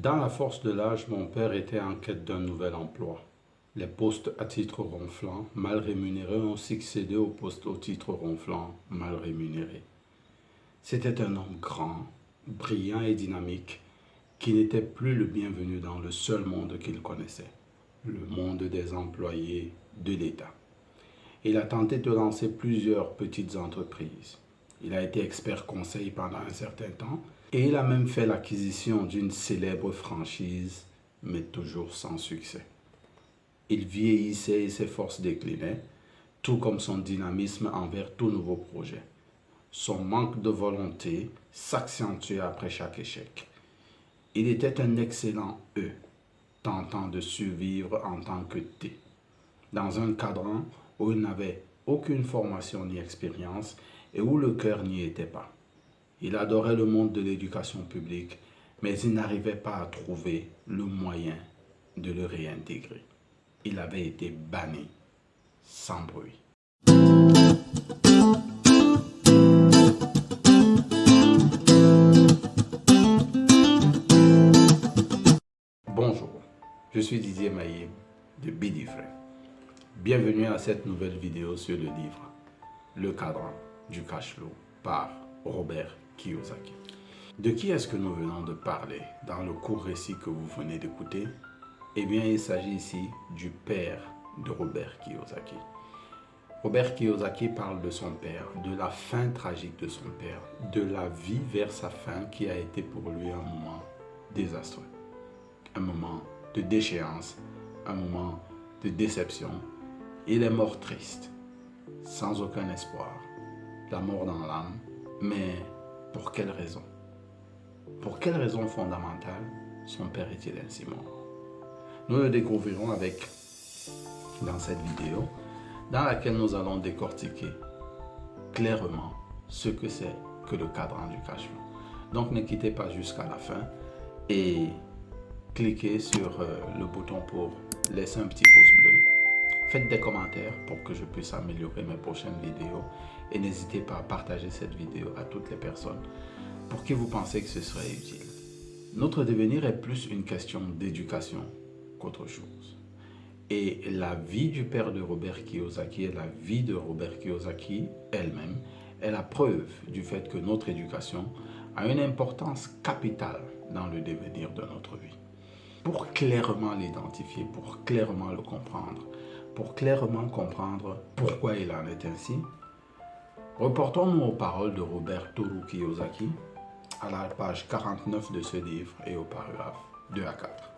Dans la force de l'âge, mon père était en quête d'un nouvel emploi. Les postes à titre ronflant, mal rémunérés, ont succédé aux postes au titre ronflant, mal rémunérés. C'était un homme grand, brillant et dynamique, qui n'était plus le bienvenu dans le seul monde qu'il connaissait, le monde des employés de l'État. Il a tenté de lancer plusieurs petites entreprises. Il a été expert conseil pendant un certain temps et il a même fait l'acquisition d'une célèbre franchise, mais toujours sans succès. Il vieillissait et ses forces déclinaient, tout comme son dynamisme envers tout nouveau projet. Son manque de volonté s'accentuait après chaque échec. Il était un excellent E, tentant de survivre en tant que T, dans un cadran où il n'avait aucune formation ni expérience et où le cœur n'y était pas. Il adorait le monde de l'éducation publique, mais il n'arrivait pas à trouver le moyen de le réintégrer. Il avait été banni sans bruit. Bonjour, je suis Didier Maillé de Be Different. Bienvenue à cette nouvelle vidéo sur le livre Le cadran du cash flow par Robert Kiyosaki. De qui est-ce que nous venons de parler dans le court récit que vous venez d'écouter? Eh bien, il s'agit ici du père de Robert Kiyosaki. Robert Kiyosaki parle de son père, de la fin tragique de son père, de la vie vers sa fin qui a été pour lui un moment désastreux, un moment de déchéance, un moment de déception. Il est mort triste, sans aucun espoir, la mort dans l'âme, mais pour quelle raison? Pour quelle raison fondamentale son père est-il ainsi mort? Nous le découvrirons dans cette vidéo, dans laquelle nous allons décortiquer clairement ce que c'est que le cadran du cash flow. Donc ne quittez pas jusqu'à la fin et cliquez sur le bouton pour laisser un petit pouce bleu. Faites des commentaires pour que je puisse améliorer mes prochaines vidéos et n'hésitez pas à partager cette vidéo à toutes les personnes pour qui vous pensez que ce serait utile. Notre devenir est plus une question d'éducation qu'autre chose. Et la vie du père de Robert Kiyosaki et la vie de Robert Kiyosaki elle-même est la preuve du fait que notre éducation a une importance capitale dans le devenir de notre vie. Pour clairement l'identifier, pour clairement le comprendre, pour clairement comprendre pourquoi il en est ainsi, reportons-nous aux paroles de Roberto Kiyosaki à la page 49 de ce livre et au paragraphe 2 à 4.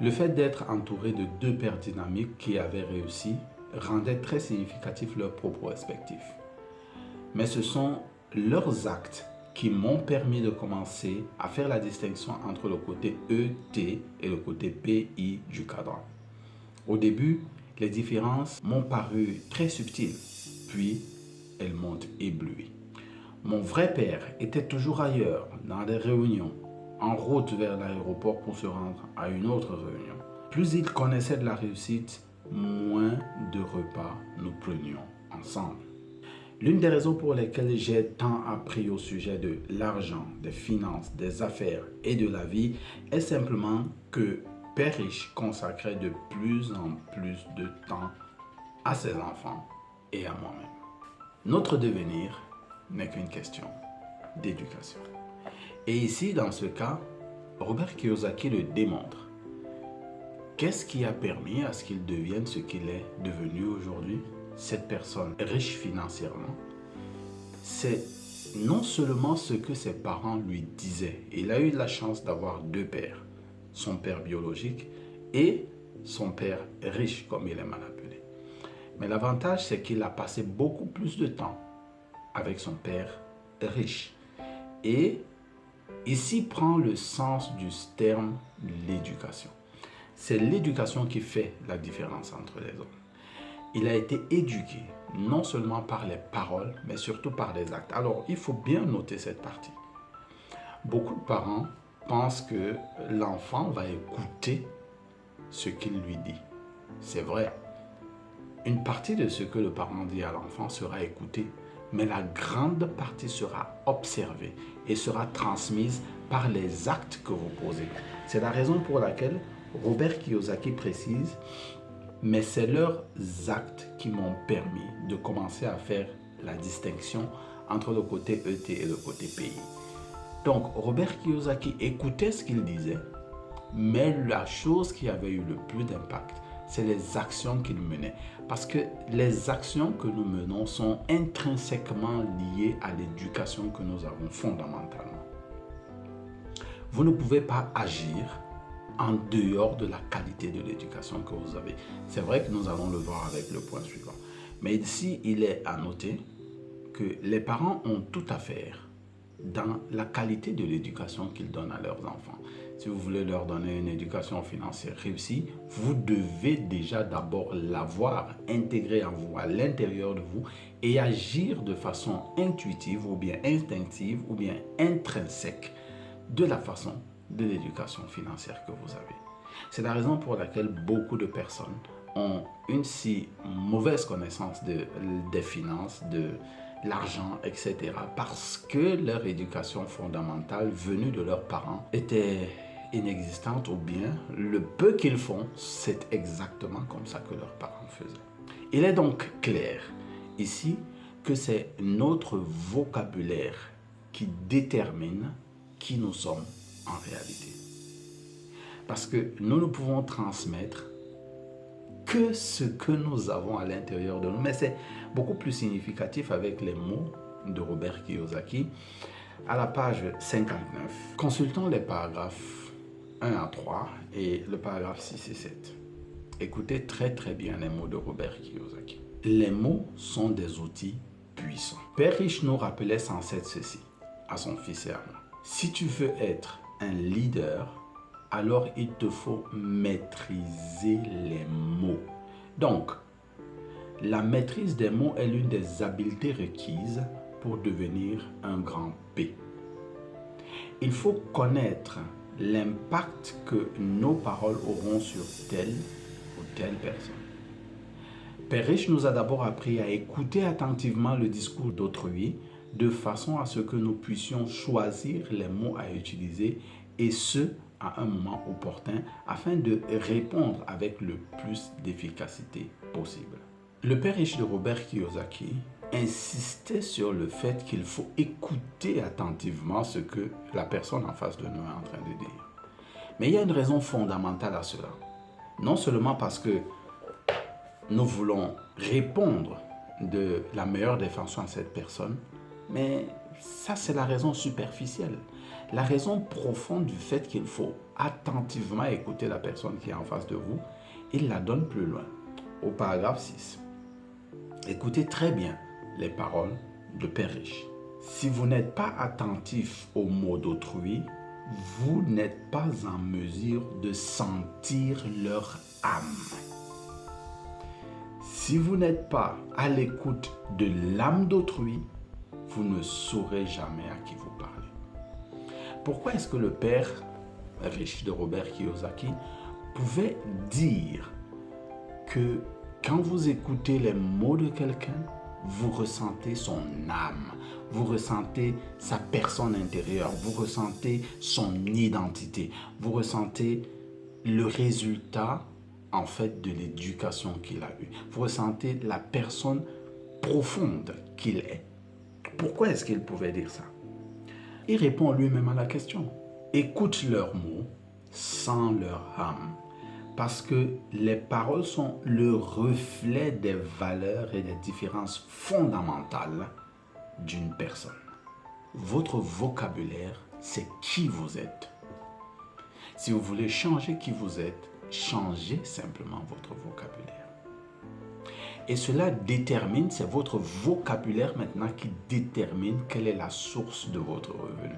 Le fait d'être entouré de deux pères dynamiques qui avaient réussi rendait très significatif leurs propos respectifs. Mais ce sont leurs actes qui m'ont permis de commencer à faire la distinction entre le côté ET et le côté PI du cadran. Au début, les différences m'ont paru très subtiles, puis elles m'ont ébloui. Mon vrai père était toujours ailleurs, dans des réunions, en route vers l'aéroport pour se rendre à une autre réunion. Plus il connaissait de la réussite, moins de repas nous prenions ensemble. L'une des raisons pour lesquelles j'ai tant appris au sujet de l'argent, des finances, des affaires et de la vie est simplement que Père Riche consacrait de plus en plus de temps à ses enfants et à moi-même. Notre devenir n'est qu'une question d'éducation. Et ici, dans ce cas, Robert Kiyosaki le démontre. Qu'est-ce qui a permis à ce qu'il devienne ce qu'il est devenu aujourd'hui? Cette personne riche financièrement, c'est non seulement ce que ses parents lui disaient. Il a eu la chance d'avoir deux pères, son père biologique et son père riche, comme il aime l'appeler. Mais l'avantage, c'est qu'il a passé beaucoup plus de temps avec son père riche. Et ici prend le sens du terme l'éducation. C'est l'éducation qui fait la différence entre les hommes. Il a été éduqué non seulement par les paroles, mais surtout par les actes. Alors, il faut bien noter cette partie. Beaucoup de parents pensent que l'enfant va écouter ce qu'il lui dit. C'est vrai. Une partie de ce que le parent dit à l'enfant sera écouté, mais la grande partie sera observée et sera transmise par les actes que vous posez. C'est la raison pour laquelle Robert Kiyosaki précise, mais c'est leurs actes qui m'ont permis de commencer à faire la distinction entre le côté ET et le côté PI. Donc, Robert Kiyosaki écoutait ce qu'il disait, mais la chose qui avait eu le plus d'impact, c'est les actions qu'il menait. Parce que les actions que nous menons sont intrinsèquement liées à l'éducation que nous avons fondamentalement. Vous ne pouvez pas agir en dehors de la qualité de l'éducation que vous avez. C'est vrai que nous allons le voir avec le point suivant. Mais ici, il est à noter que les parents ont tout à faire dans la qualité de l'éducation qu'ils donnent à leurs enfants. Si vous voulez leur donner une éducation financière réussie, vous devez déjà d'abord l'avoir intégrée en vous, à l'intérieur de vous, et agir de façon intuitive ou bien instinctive ou bien intrinsèque de la façon de l'éducation financière que vous avez. C'est la raison pour laquelle beaucoup de personnes ont une si mauvaise connaissance des finances, de l'argent, etc. parce que leur éducation fondamentale venue de leurs parents était inexistante, ou bien le peu qu'ils font, c'est exactement comme ça que leurs parents faisaient. Il est donc clair ici que c'est notre vocabulaire qui détermine qui nous sommes en réalité. Parce que nous ne pouvons transmettre que ce que nous avons à l'intérieur de nous. Mais c'est beaucoup plus significatif avec les mots de Robert Kiyosaki. À la page 59, consultons les paragraphes 1 à 3 et le paragraphe 6 et 7. Écoutez très bien les mots de Robert Kiyosaki. Les mots sont des outils puissants. Père Riche nous rappelait sans cesse ceci à son fils et à moi. Si tu veux être un leader, alors il te faut maîtriser les mots. Donc, la maîtrise des mots est l'une des habiletés requises pour devenir un grand P. Il faut connaître l'impact que nos paroles auront sur telle ou telle personne. Père Riche nous a d'abord appris à écouter attentivement le discours d'autrui de façon à ce que nous puissions choisir les mots à utiliser et ce, à un moment opportun afin de répondre avec le plus d'efficacité possible. Le père riche de Robert Kiyosaki insistait sur le fait qu'il faut écouter attentivement ce que la personne en face de nous est en train de dire. Mais il y a une raison fondamentale à cela. Non seulement parce que nous voulons répondre de la meilleure des façons à cette personne, mais ça c'est la raison superficielle. La raison profonde du fait qu'il faut attentivement écouter la personne qui est en face de vous, il la donne plus loin, au paragraphe 6. Écoutez très bien les paroles de Père Riche. Si vous n'êtes pas attentif aux mots d'autrui, vous n'êtes pas en mesure de sentir leur âme. Si vous n'êtes pas à l'écoute de l'âme d'autrui, vous ne saurez jamais à qui vous parlez. Pourquoi est-ce que le père riche de Robert Kiyosaki pouvait dire que quand vous écoutez les mots de quelqu'un, vous ressentez son âme, vous ressentez sa personne intérieure, vous ressentez son identité, vous ressentez le résultat en fait de l'éducation qu'il a eue, vous ressentez la personne profonde qu'il est. Pourquoi est-ce qu'il pouvait dire ça? Il répond lui-même à la question. Écoute leurs mots sans leur âme. Parce que les paroles sont le reflet des valeurs et des différences fondamentales d'une personne. Votre vocabulaire, c'est qui vous êtes. Si vous voulez changer qui vous êtes, changez simplement votre vocabulaire. Et cela détermine, c'est votre vocabulaire maintenant qui détermine quelle est la source de votre revenu.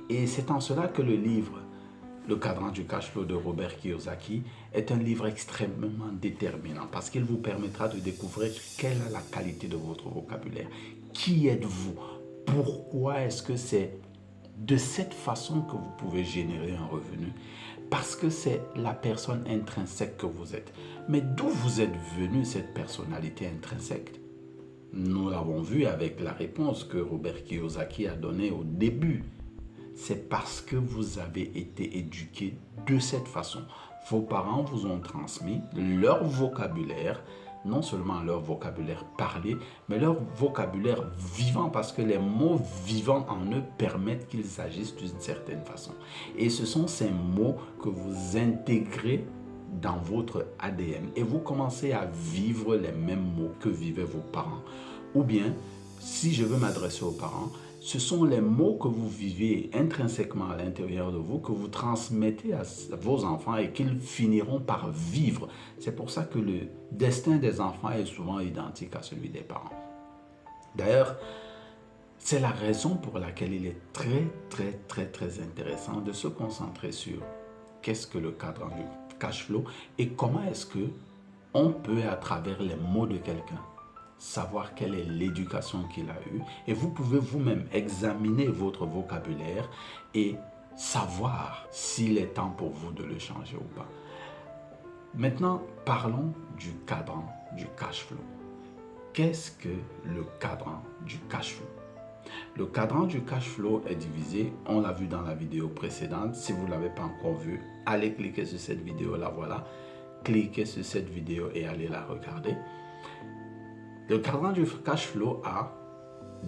Et c'est en cela que le livre Le cadran du cash flow de Robert Kiyosaki est un livre extrêmement déterminant parce qu'il vous permettra de découvrir quelle est la qualité de votre vocabulaire. Qui êtes-vous? Pourquoi est-ce que c'est de cette façon que vous pouvez générer un revenu? Parce que c'est la personne intrinsèque que vous êtes. Mais d'où vous êtes venu cette personnalité intrinsèque? Nous l'avons vu avec la réponse que Robert Kiyosaki a donnée au début. C'est parce que vous avez été éduqué de cette façon. Vos parents vous ont transmis leur vocabulaire, non seulement leur vocabulaire parlé, mais leur vocabulaire vivant, parce que les mots vivants en eux permettent qu'ils agissent d'une certaine façon. Et ce sont ces mots que vous intégrez dans votre ADN et vous commencez à vivre les mêmes mots que vivaient vos parents. Ou bien, si je veux m'adresser aux parents, ce sont les mots que vous vivez intrinsèquement à l'intérieur de vous, que vous transmettez à vos enfants et qu'ils finiront par vivre. C'est pour ça que le destin des enfants est souvent identique à celui des parents. D'ailleurs, c'est la raison pour laquelle il est très intéressant de se concentrer sur qu'est-ce que le cadran du cash flow et comment est-ce que on peut, à travers les mots de quelqu'un, savoir quelle est l'éducation qu'il a eue. Et vous pouvez vous-même examiner votre vocabulaire et savoir s'il est temps pour vous de le changer ou pas. Maintenant, parlons du cadran du cash flow. Qu'est-ce que le cadran du cash flow? Le cadran du cash flow est divisé, on l'a vu dans la vidéo précédente. Si vous ne l'avez pas encore vu, allez cliquer sur cette vidéo, la voilà. Cliquez sur cette vidéo et allez la regarder. Le cadran du cash flow a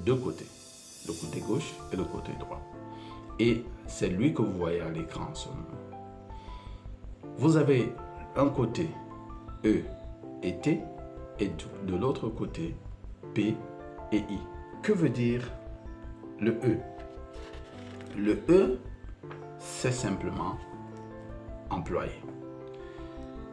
deux côtés, le côté gauche et le côté droit. Et c'est lui que vous voyez à l'écran en ce moment. Vous avez un côté E et T et de l'autre côté P et I. Que veut dire le E? Le E, c'est simplement employé.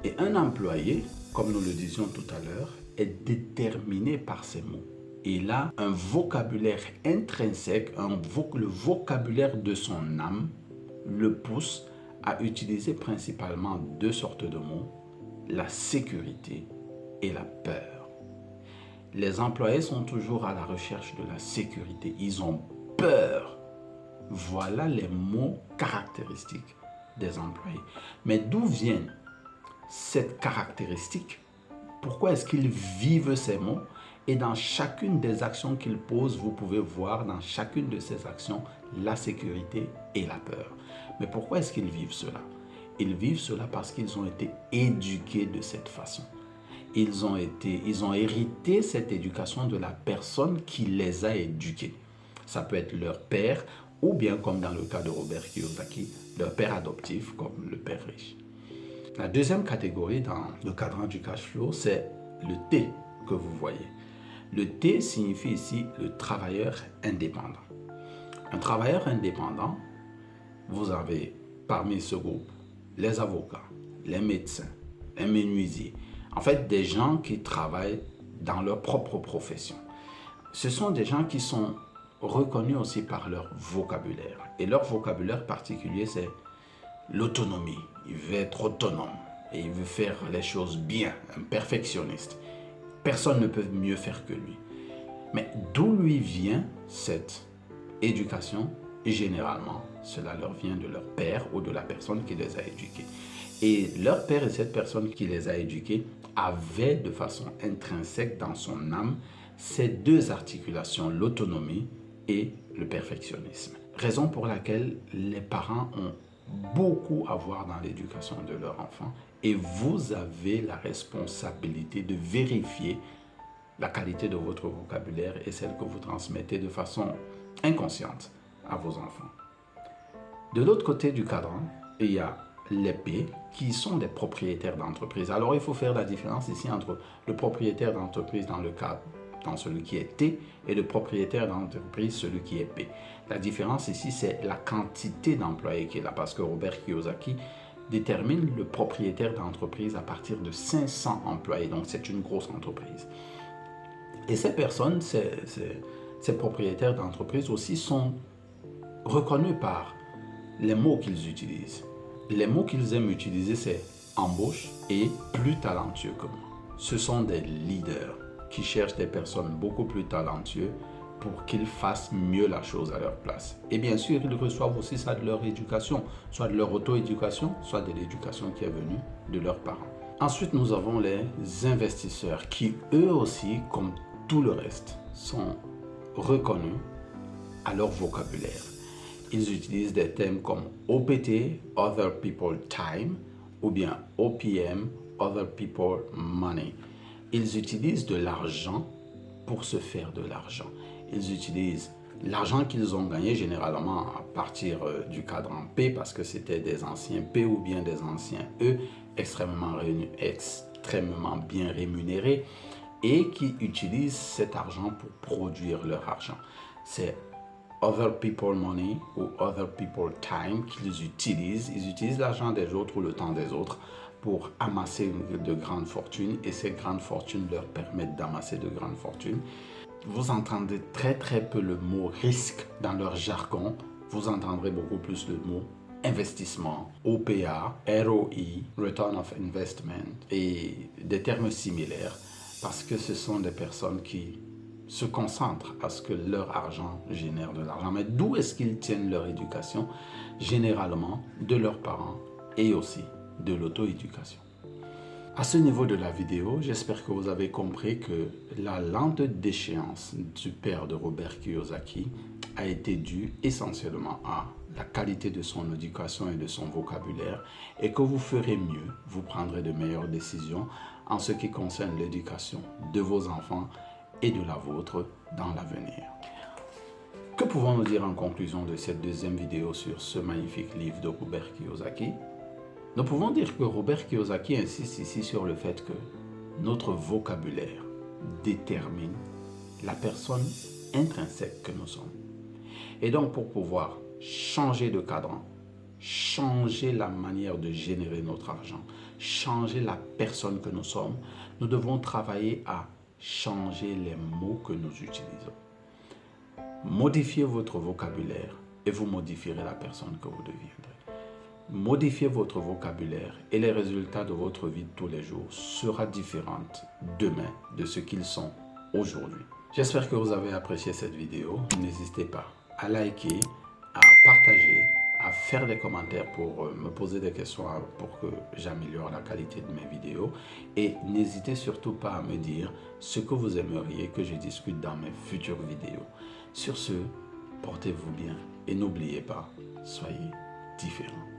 Et un employé, comme nous le disions tout à l'heure, est déterminé par ces mots. Il a un vocabulaire intrinsèque, le vocabulaire de son âme le pousse à utiliser principalement deux sortes de mots, la sécurité et la peur. Les employés sont toujours à la recherche de la sécurité, ils ont peur. Voilà les mots caractéristiques des employés. Mais d'où vient cette caractéristique? Pourquoi est-ce qu'ils vivent ces mots? Et dans chacune des actions qu'ils posent, vous pouvez voir dans chacune de ces actions la sécurité et la peur. Mais pourquoi est-ce qu'ils vivent cela? Ils vivent cela parce qu'ils ont été éduqués de cette façon. Ils ont hérité cette éducation de la personne qui les a éduqués. Ça peut être leur père ou bien, comme dans le cas de Robert Kiyosaki, leur père adoptif comme le père riche. La deuxième catégorie dans le cadran du cash flow, c'est le T que vous voyez. Le T signifie ici le travailleur indépendant. Un travailleur indépendant, vous avez parmi ce groupe les avocats, les médecins, les menuisiers. En fait, des gens qui travaillent dans leur propre profession. Ce sont des gens qui sont reconnus aussi par leur vocabulaire. Et leur vocabulaire particulier, c'est l'autonomie. Il veut être autonome et il veut faire les choses bien, un perfectionniste. Personne ne peut mieux faire que lui. Mais d'où lui vient cette éducation? Généralement, cela leur vient de leur père ou de la personne qui les a éduqués. Et leur père et cette personne qui les a éduqués avaient de façon intrinsèque dans son âme ces deux articulations, l'autonomie et le perfectionnisme. Raison pour laquelle les parents ont beaucoup à voir dans l'éducation de leur enfant et vous avez la responsabilité de vérifier la qualité de votre vocabulaire et celle que vous transmettez de façon inconsciente à vos enfants. De l'autre côté du cadran, il y a les P qui sont des propriétaires d'entreprise. Alors il faut faire la différence ici entre le propriétaire d'entreprise dans celui qui est T et le propriétaire d'entreprise, celui qui est P. La différence ici, c'est la quantité d'employés qu'il a parce que Robert Kiyosaki détermine le propriétaire d'entreprise à partir de 500 employés. Donc c'est une grosse entreprise. Et ces personnes, ces propriétaires d'entreprise aussi sont reconnus par les mots qu'ils utilisent. Les mots qu'ils aiment utiliser, c'est embauche et plus talentueux que moi. Ce sont des leaders qui cherchent des personnes beaucoup plus talentueuses pour qu'ils fassent mieux la chose à leur place. Et bien sûr, ils reçoivent aussi ça de leur éducation, soit de leur auto-éducation, soit de l'éducation qui est venue de leurs parents. Ensuite, nous avons les investisseurs qui, eux aussi, comme tout le reste sont reconnus à leur vocabulaire. Ils utilisent des termes comme OPT, Other People Time, ou bien OPM, Other People Money. Ils utilisent de l'argent pour se faire de l'argent. Ils utilisent l'argent qu'ils ont gagné généralement à partir du cadran P, parce que c'était des anciens P ou bien des anciens E, extrêmement bien rémunérés, et qui utilisent cet argent pour produire leur argent. C'est Other People Money ou Other People Time qu'ils utilisent. Ils utilisent l'argent des autres ou le temps des autres pour amasser de grandes fortunes, et ces grandes fortunes leur permettent d'amasser de grandes fortunes. Vous entendez très peu le mot risque dans leur jargon. Vous entendrez beaucoup plus le mot investissement, OPA, ROI, Return of Investment, et des termes similaires, parce que ce sont des personnes qui se concentrent à ce que leur argent génère de l'argent. Mais d'où est-ce qu'ils tiennent leur éducation? Généralement de leurs parents et aussi de l'auto-éducation. À ce niveau de la vidéo, j'espère que vous avez compris que la lente déchéance du père de Robert Kiyosaki a été due essentiellement à la qualité de son éducation et de son vocabulaire, et que vous ferez mieux, vous prendrez de meilleures décisions en ce qui concerne l'éducation de vos enfants et de la vôtre dans l'avenir. Que pouvons-nous dire en conclusion de cette deuxième vidéo sur ce magnifique livre de Robert Kiyosaki? Nous pouvons dire que Robert Kiyosaki insiste ici sur le fait que notre vocabulaire détermine la personne intrinsèque que nous sommes. Et donc, pour pouvoir changer de cadran, changer la manière de générer notre argent, changer la personne que nous sommes, nous devons travailler à changer les mots que nous utilisons. Modifiez votre vocabulaire et vous modifierez la personne que vous deviendrez. Modifiez votre vocabulaire et les résultats de votre vie de tous les jours seront différents demain de ce qu'ils sont aujourd'hui. J'espère que vous avez apprécié cette vidéo. N'hésitez pas à liker, à partager, à faire des commentaires pour me poser des questions pour que j'améliore la qualité de mes vidéos. Et n'hésitez surtout pas à me dire ce que vous aimeriez que je discute dans mes futures vidéos. Sur ce, portez-vous bien et n'oubliez pas, soyez différents.